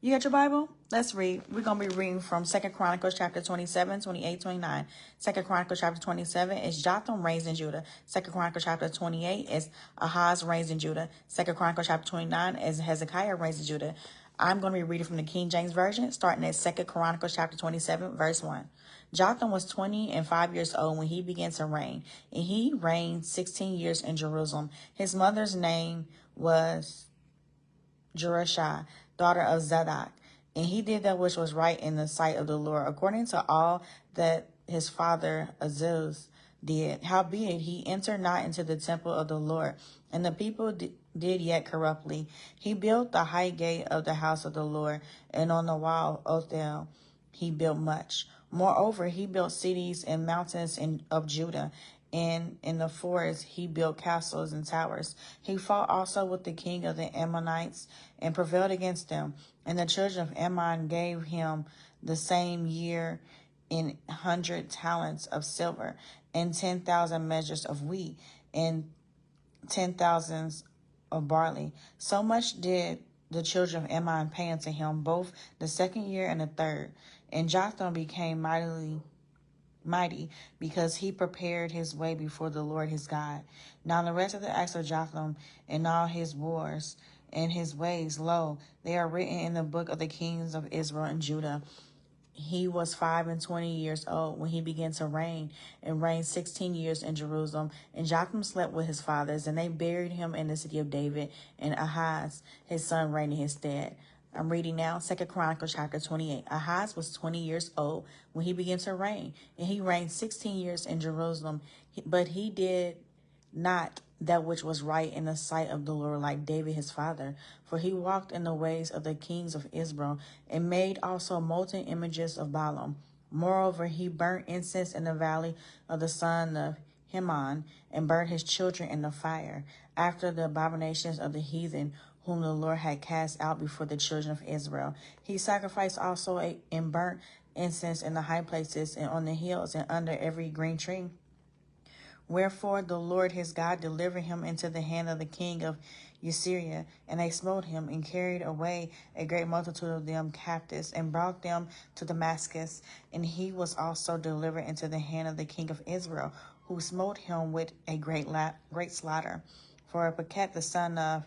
You got your Bible? Let's read. We're going to be reading from 2 Chronicles chapter 27, 28, 29. 2 Chronicles chapter 27 is Jotham reigns in Judah. 2 Chronicles chapter 28 is Ahaz reigns in Judah. 2 Chronicles chapter 29 is Hezekiah reigns in Judah. I'm going to be reading from the King James Version, starting at 2 Chronicles chapter 27, verse 1. Jotham was 25 years old when he began to reign, and he reigned 16 years in Jerusalem. His mother's name was Jerushah, daughter of Zadok, and he did that which was right in the sight of the Lord, according to all that his father Ahaz did. Howbeit he entered not into the temple of the Lord, and the people did yet corruptly. He built the high gate of the house of the Lord, and on the wall Othel he built much. Moreover, he built cities and mountains of Judah, and in the forest he built castles and towers. He fought also with the king of the Ammonites and prevailed against them. And the children of Ammon gave him the same year 100 talents of silver, and 10,000 measures of wheat, and 10,000 of barley. So much did the children of Ammon pay unto him, both the second year and the third. And Jotham became mighty, because he prepared his way before the Lord his God. Now the rest of the acts of Jotham and all his wars and his ways, lo, they are written in the book of the kings of Israel and Judah. He was 25 years old when he began to reign, and reigned 16 years in Jerusalem. And Jotham slept with his fathers, and they buried him in the city of David, and Ahaz his son reigned in his stead. I'm reading now 2 Chronicles chapter 28. Ahaz was 20 years old when he began to reign, and he reigned 16 years in Jerusalem. But he did not that which was right in the sight of the Lord, like David his father. For he walked in the ways of the kings of Israel, and made also molten images of Balaam. Moreover, he burnt incense in the valley of the son of Hinnom, and burnt his children in the fire, after the abominations of the heathen, whom the Lord had cast out before the children of Israel. He sacrificed also and burnt incense in the high places, and on the hills, and under every green tree. Wherefore the Lord his God delivered him into the hand of the king of Assyria, and they smote him, and carried away a great multitude of them captives, and brought them to Damascus. And he was also delivered into the hand of the king of Israel, who smote him with a great slaughter. For Pekah the son of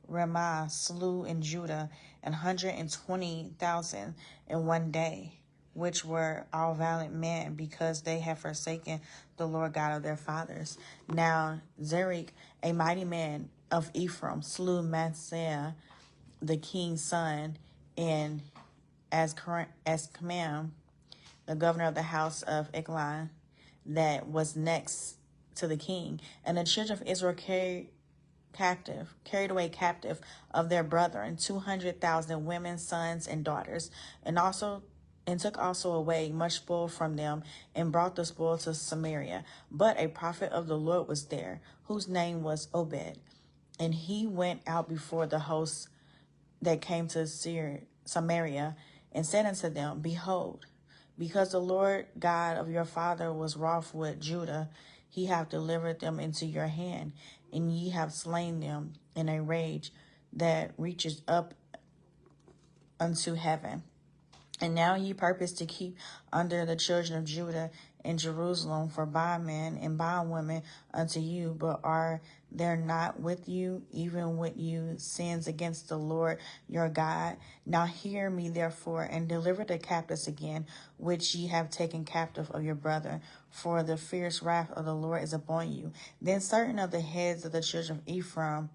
Ramah slew in Judah 120,000 in one day, which were all valiant men, because they had forsaken the Lord God of their fathers. Now Zerich, a mighty man of Ephraim, slew Manasseh, the king's son, and Command, the governor of the house of Eglon, that was next to the king. And the children of Israel carried away captive of their brethren 200,000 women, sons, and daughters, and took also away much spoil from them, and brought the spoil to Samaria. But a prophet of the Lord was there, whose name was Obed, and he went out before the hosts that came to Samaria, and said unto them, Behold, because the Lord God of your father was wroth with Judah, he hath delivered them into your hand, and ye have slain them in a rage that reaches up unto heaven. And now ye purpose to keep under the children of Judah and Jerusalem for bondmen and bondwomen unto you, but are there not with you, even with you, sins against the Lord your God? Now hear me therefore, and deliver the captives again, which ye have taken captive of your brother, for the fierce wrath of the Lord is upon you. Then certain of the heads of the children of Ephraim,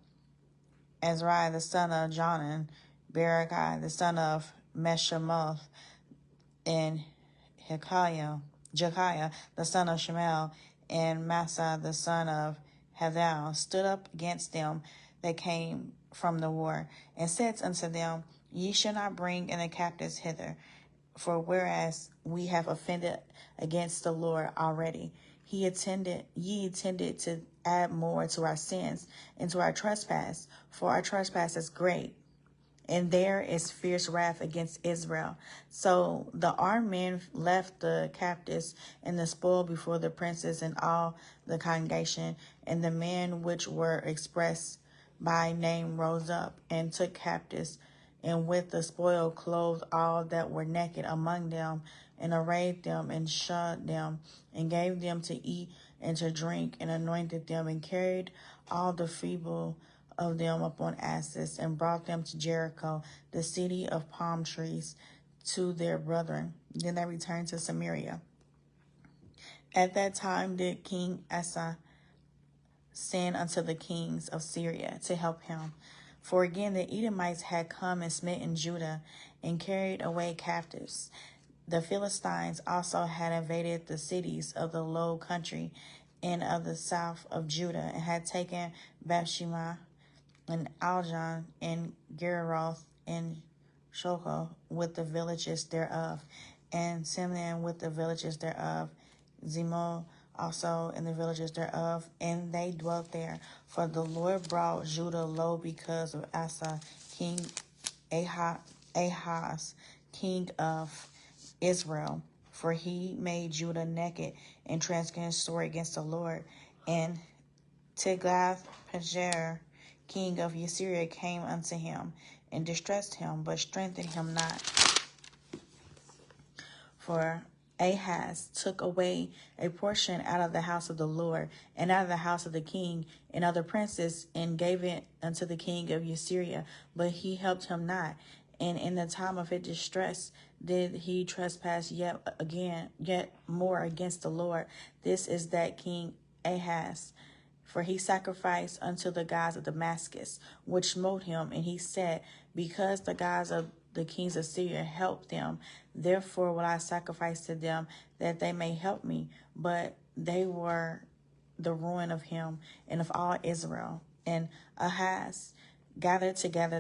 Azariah the son of Jonan, Berechiah the son of Meshemoth, and Jekiah the son of Shemuel, and Massa the son of Hadal, stood up against them that came from the war, and said unto them, Ye shall not bring in the captives hither, for whereas we have offended against the Lord already, ye intended to add more to our sins and to our trespass, for our trespass is great, and there is fierce wrath against Israel. So the armed men left the captives and the spoil before the princes and all the congregation, and the men which were expressed by name rose up and took captives and with the spoil clothed all that were naked among them, and arrayed them, and shod them, and gave them to eat and to drink, and anointed them, and carried all the feeble of them upon asses, and brought them to Jericho, the city of palm trees, to their brethren. Then they returned to Samaria. At that time did King Asa send unto the kings of Syria to help him. For again the Edomites had come and smitten Judah, and carried away captives. The Philistines also had invaded the cities of the low country and of the south of Judah, and had taken Bethsheba, and Aljon, and Geraroth, and Shoko with the villages thereof, and Simnan with the villages thereof, Zemo also in the villages thereof, and they dwelt there. For the Lord brought Judah low because of Asa, king Ahaz, king of Israel, for he made Judah naked and transgressed sore against the Lord. And Tiglath-Pileser, king of Assyria, came unto him and distressed him, but strengthened him not. For Ahaz took away a portion out of the house of the Lord, and out of the house of the king, and other princes, and gave it unto the king of Assyria, but he helped him not. And in the time of his distress did he trespass yet more against the Lord. This is that King Ahaz. For he sacrificed unto the gods of Damascus, which smote him. And he said, because the gods of the kings of Syria helped them, therefore will I sacrifice to them, that they may help me. But they were the ruin of him and of all Israel. And Ahaz gathered together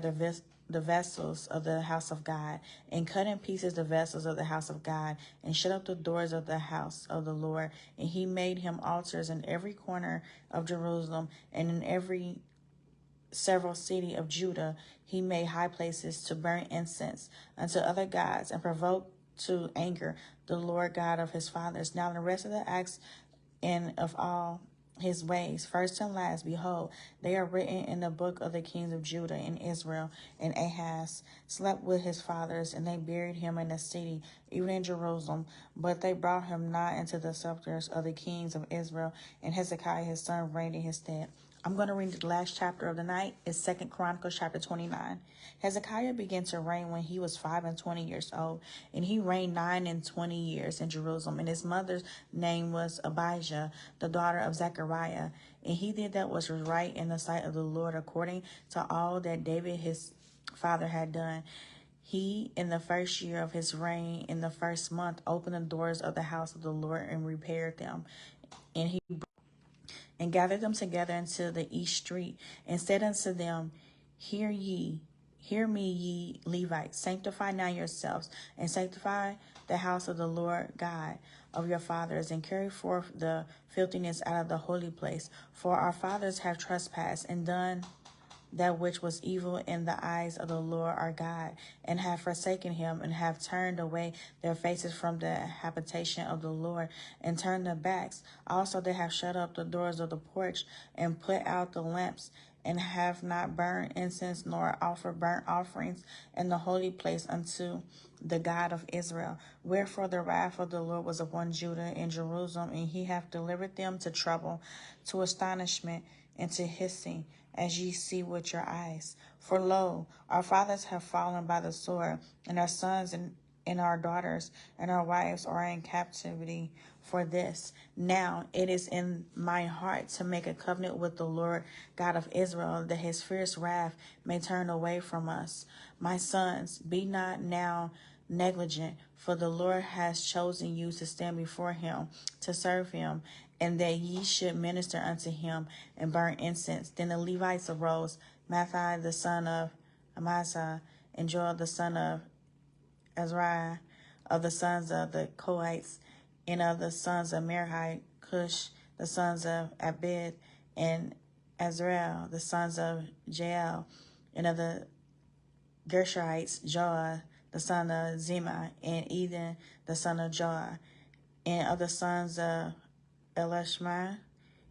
the vessels of the house of God, and cut in pieces the vessels of the house of God, and shut up the doors of the house of the Lord. And he made him altars in every corner of Jerusalem, and in every several city of Judah. He made high places to burn incense unto other gods, and provoked to anger the Lord God of his fathers. Now the rest of the acts and of all his ways, first and last, behold, they are written in the book of the kings of Judah and Israel. And Ahaz slept with his fathers, and they buried him in the city, even in Jerusalem. But they brought him not into the sepulchres of the kings of Israel. And Hezekiah his son reigned in his stead. I'm going to read the last chapter of the night. It's 2 Chronicles chapter 29. Hezekiah began to reign when he was 25 years old, and he reigned 29 years in Jerusalem. And his mother's name was Abijah, the daughter of Zechariah. And he did that which was right in the sight of the Lord, according to all that David his father had done. He, in the first year of his reign, in the first month, opened the doors of the house of the Lord and repaired them. And he gathered them together into the east street, and said unto them, Hear me, ye Levites, sanctify now yourselves, and sanctify the house of the Lord God of your fathers, and carry forth the filthiness out of the holy place. For our fathers have trespassed, and done that which was evil in the eyes of the Lord our God, and have forsaken him, and have turned away their faces from the habitation of the Lord, and turned their backs. Also they have shut up the doors of the porch, and put out the lamps, and have not burned incense, nor offered burnt offerings in the holy place unto the God of Israel. Wherefore the wrath of the Lord was upon Judah and Jerusalem, and he hath delivered them to trouble, to astonishment, and to hissing, as ye see with your eyes. For lo, our fathers have fallen by the sword, and our sons and our daughters and our wives are in captivity for this. Now it is in my heart to make a covenant with the Lord God of Israel, that his fierce wrath may turn away from us. My sons, be not now negligent, for the Lord has chosen you to stand before him, to serve him, and that ye should minister unto him and burn incense. Then the Levites arose, Matthai the son of Amasa, and Joel the son of Azariah, of the sons of the Kohites, and of the sons of Merari, Cush, the sons of Abid, and Azrael, the sons of Jael, and of the Gershonites, Joah, the son of Zima, and Eden, the son of Joah, and of the sons of Elishma,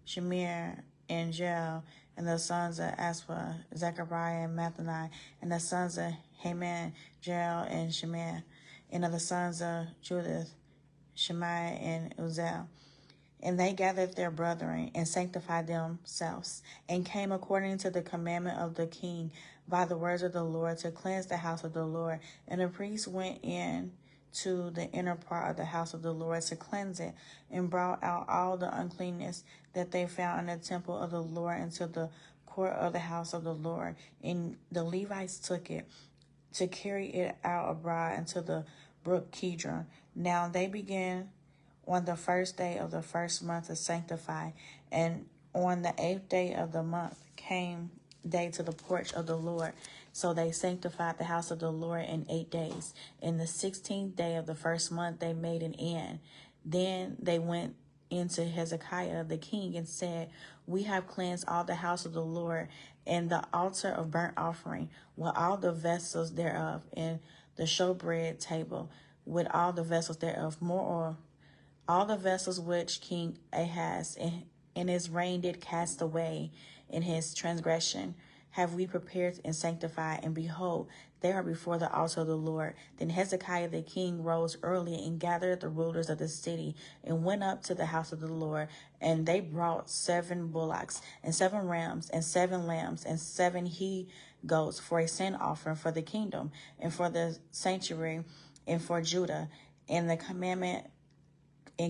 Shemir, and Jael, and the sons of Aspa, Zechariah, and Mathani, and the sons of Haman, Jael, and Shemaiah. And of the sons of Judith, Shemaiah and Uzziel. And they gathered their brethren and sanctified themselves, and came according to the commandment of the king by the words of the Lord to cleanse the house of the Lord. And the priests went in to the inner part of the house of the Lord to cleanse it, and brought out all the uncleanness that they found in the temple of the Lord into the court of the house of the Lord. And the Levites took it to carry it out abroad into the brook Kidron. Now they began on the first day of the first month to sanctify, and on the 8th day of the month came they to the porch of the Lord. So they sanctified the house of the Lord in 8 days. In the 16th day of the first month they made an end. Then they went into Hezekiah the king and said, we have cleansed all the house of the Lord, and the altar of burnt offering, with all the vessels thereof, and the showbread table, with all the vessels thereof, moreover, all the vessels which King Ahaz in his reign did cast away in his transgression, have we prepared and sanctified, and behold, they are before the altar of the Lord. Then Hezekiah the king rose early and gathered the rulers of the city, and went up to the house of the Lord. And they brought 7 bullocks, and 7 rams, and 7 lambs, and 7 he-goats for a sin offering for the kingdom, and for the sanctuary, and for Judah. And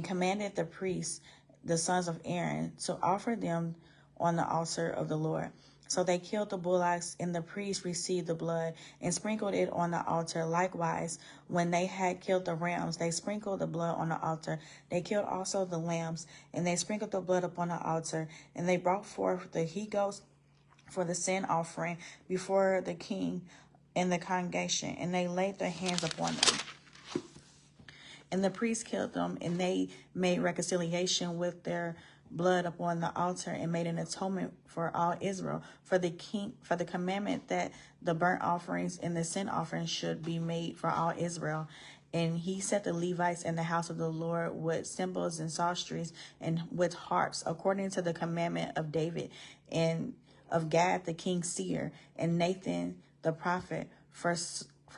commanded the priests, the sons of Aaron, to offer them on the altar of the Lord. So they killed the bullocks, and the priests received the blood, and sprinkled it on the altar. Likewise, when they had killed the rams, they sprinkled the blood on the altar. They killed also the lambs, and they sprinkled the blood upon the altar. And they brought forth the he-goats for the sin offering before the king and the congregation, and they laid their hands upon them. And the priests killed them, and they made reconciliation with their blood upon the altar, and made an atonement for all Israel, for the commandment that the burnt offerings and the sin offerings should be made for all Israel. And he set the Levites in the house of the Lord with cymbals and psalteries and with harps, according to the commandment of David and of Gad the king's seer, and Nathan the prophet, for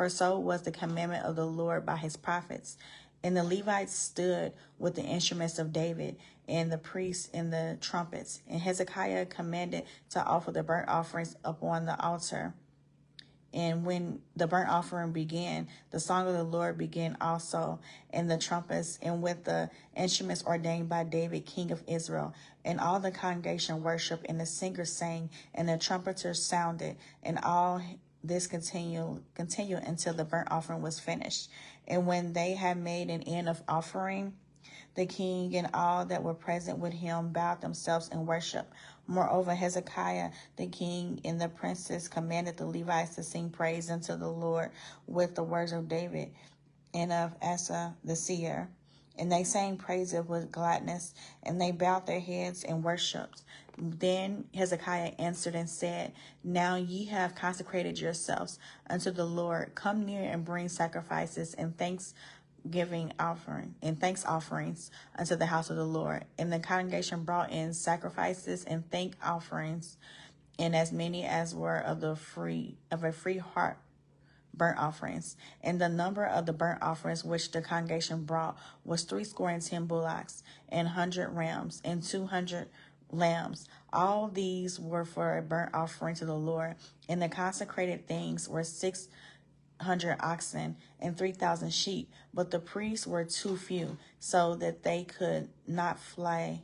so was the commandment of the Lord by his prophets. And the Levites stood with the instruments of David, and the priests and the trumpets. And Hezekiah commanded to offer the burnt offerings upon the altar. And when the burnt offering began, the song of the Lord began also, and the trumpets, and with the instruments ordained by David, king of Israel. And all the congregation worshiped, and the singers sang, and the trumpeters sounded, and all this continued until the burnt offering was finished. And when they had made an end of offering, the king and all that were present with him bowed themselves in worship. Moreover, Hezekiah the king and the princes commanded the Levites to sing praise unto the Lord with the words of David and of Asa the seer. And they sang praises with gladness, and they bowed their heads and worshipped. Then Hezekiah answered and said, now ye have consecrated yourselves unto the Lord. Come near and bring sacrifices and thanks offerings unto the house of the Lord. And the congregation brought in sacrifices and thank offerings, and as many as were of a free heart burnt offerings. And the number of the burnt offerings which the congregation brought was 70 bullocks, and 100 rams, and 200 lambs. All these were for a burnt offering to the Lord. And the consecrated things were 600 oxen and 3,000 sheep. But the priests were too few, so that they could not flay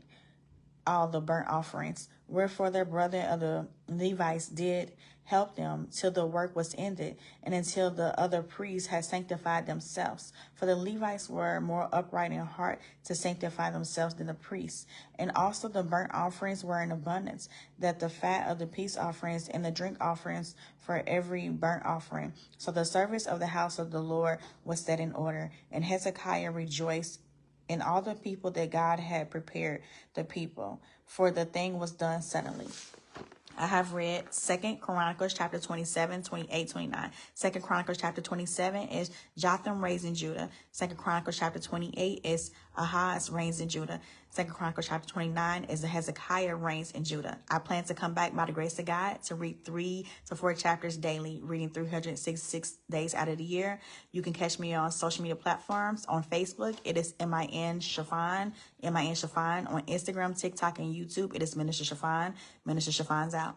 all the burnt offerings. Wherefore their brethren of the Levites did help them till the work was ended, and until the other priests had sanctified themselves. For the Levites were more upright in heart to sanctify themselves than the priests. And also the burnt offerings were in abundance, that the fat of the peace offerings and the drink offerings for every burnt offering. So the service of the house of the Lord was set in order. And Hezekiah rejoiced in all the people that God had prepared the people, for the thing was done suddenly. I have read 2 Chronicles chapter 27, 28, 29. 2 Chronicles chapter 27 is Jotham reigns in Judah. 2 Chronicles chapter 28 is Ahaz reigns in Judah. Second Chronicles chapter 29 is the Hezekiah reigns in Judah. I plan to come back by the grace of God to read 3 to 4 chapters daily, reading 366 days out of the year. You can catch me on social media platforms. On Facebook, it is MIN Chiffon, MIN Chiffon. On Instagram, TikTok, and YouTube, it is Minister Chiffon. Minister Chiffon's out.